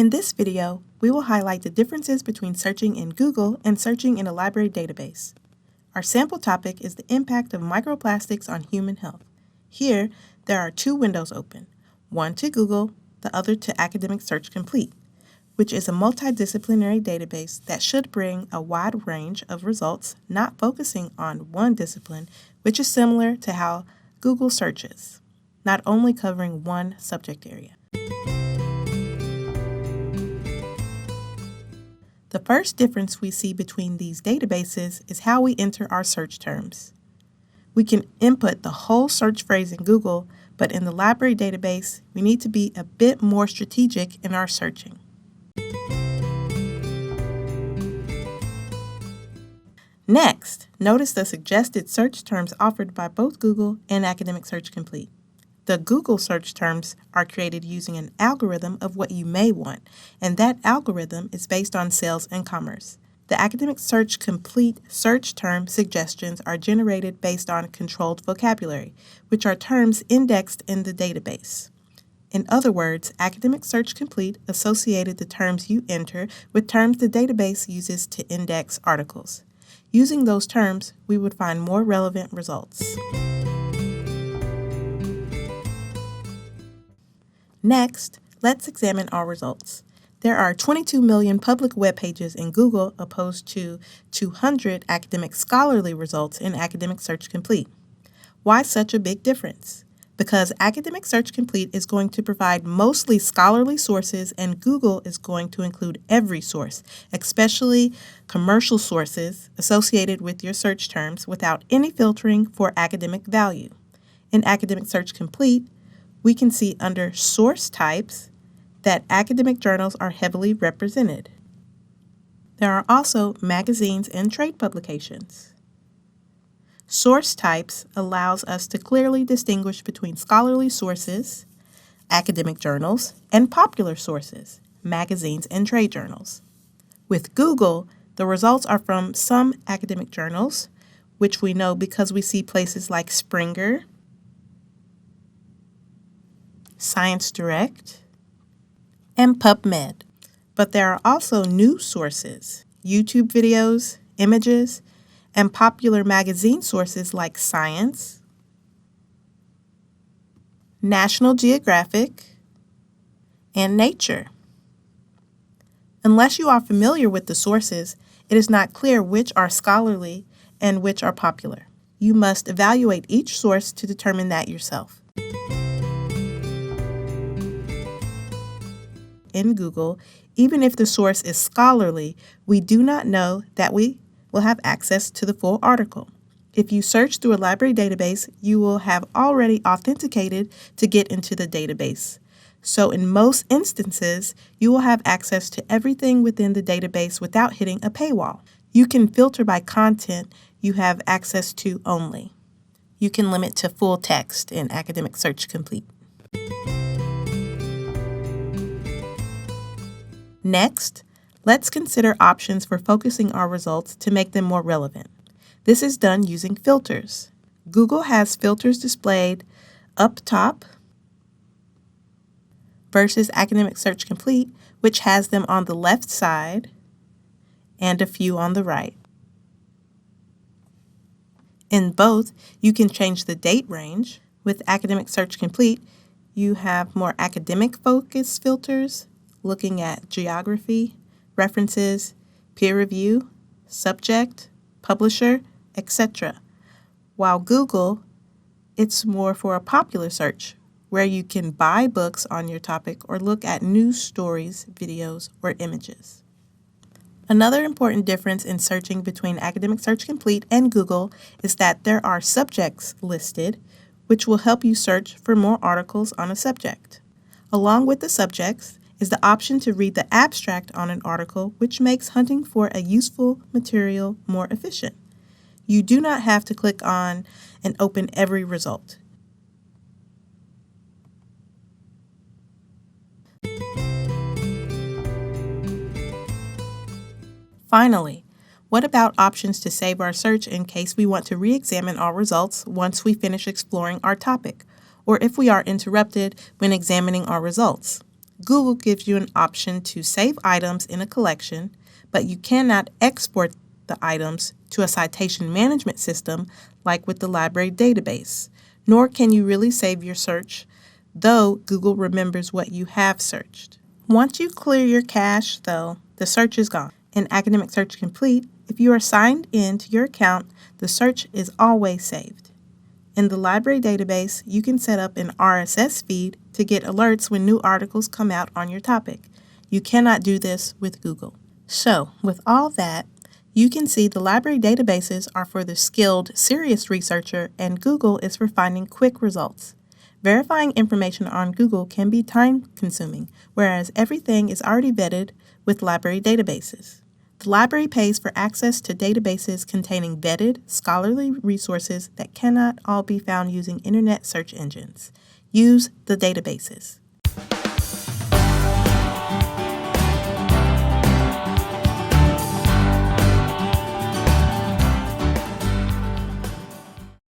In this video, we will highlight the differences between searching in Google and searching in a library database. Our sample topic is the impact of microplastics on human health. Here, there are two windows open, one to Google, the other to Academic Search Complete, which is a multidisciplinary database that should bring a wide range of results, not focusing on one discipline, which is similar to how Google searches, not only covering one subject area. The first difference we see between these databases is how we enter our search terms. We can input the whole search phrase in Google, but in the library database, we need to be a bit more strategic in our searching. Next, notice the suggested search terms offered by both Google and Academic Search Complete. The Google search terms are created using an algorithm of what you may want, and that algorithm is based on sales and commerce. The Academic Search Complete search term suggestions are generated based on controlled vocabulary, which are terms indexed in the database. In other words, Academic Search Complete associated the terms you enter with terms the database uses to index articles. Using those terms, we would find more relevant results. Next, let's examine our results. There are 22 million public web pages in Google opposed to 200 academic scholarly results in Academic Search Complete. Why such a big difference? Because Academic Search Complete is going to provide mostly scholarly sources and Google is going to include every source, especially commercial sources associated with your search terms without any filtering for academic value. In Academic Search Complete, we can see under source types that academic journals are heavily represented. There are also magazines and trade publications. Source types allows us to clearly distinguish between scholarly sources, academic journals, and popular sources, magazines and trade journals. With Google, the results are from some academic journals, which we know because we see places like Springer, ScienceDirect, and PubMed. But there are also news sources, YouTube videos, images, and popular magazine sources like Science, National Geographic, and Nature. Unless you are familiar with the sources, it is not clear which are scholarly and which are popular. You must evaluate each source to determine that yourself. In Google, even if the source is scholarly, we do not know that we will have access to the full article. If you search through a library database, you will have already authenticated to get into the database. So in most instances, you will have access to everything within the database without hitting a paywall. You can filter by content you have access to only. You can limit to full text in Academic Search Complete. Next, let's consider options for focusing our results to make them more relevant. This is done using filters. Google has filters displayed up top versus Academic Search Complete, which has them on the left side and a few on the right. In both, you can change the date range. With Academic Search Complete, you have more academic focused filters looking at geography, references, peer review, subject, publisher, etc. While Google, it's more for a popular search, where you can buy books on your topic or look at news stories, videos, or images. Another important difference in searching between Academic Search Complete and Google is that there are subjects listed, which will help you search for more articles on a subject. Along with the subjects is the option to read the abstract on an article, which makes hunting for a useful material more efficient. You do not have to click on and open every result. Finally, what about options to save our search in case we want to re-examine our results once we finish exploring our topic, or if we are interrupted when examining our results? Google gives you an option to save items in a collection, but you cannot export the items to a citation management system like with the library database, nor can you really save your search, though Google remembers what you have searched. Once you clear your cache, though, the search is gone. In Academic Search Complete, if you are signed in to your account, the search is always saved. In the library database, you can set up an RSS feed to get alerts when new articles come out on your topic. You cannot do this with Google. So, with all that, you can see the library databases are for the skilled, serious researcher, and Google is for finding quick results. Verifying information on Google can be time-consuming, whereas everything is already vetted with library databases. The library pays for access to databases containing vetted, scholarly resources that cannot all be found using internet search engines. Use the databases.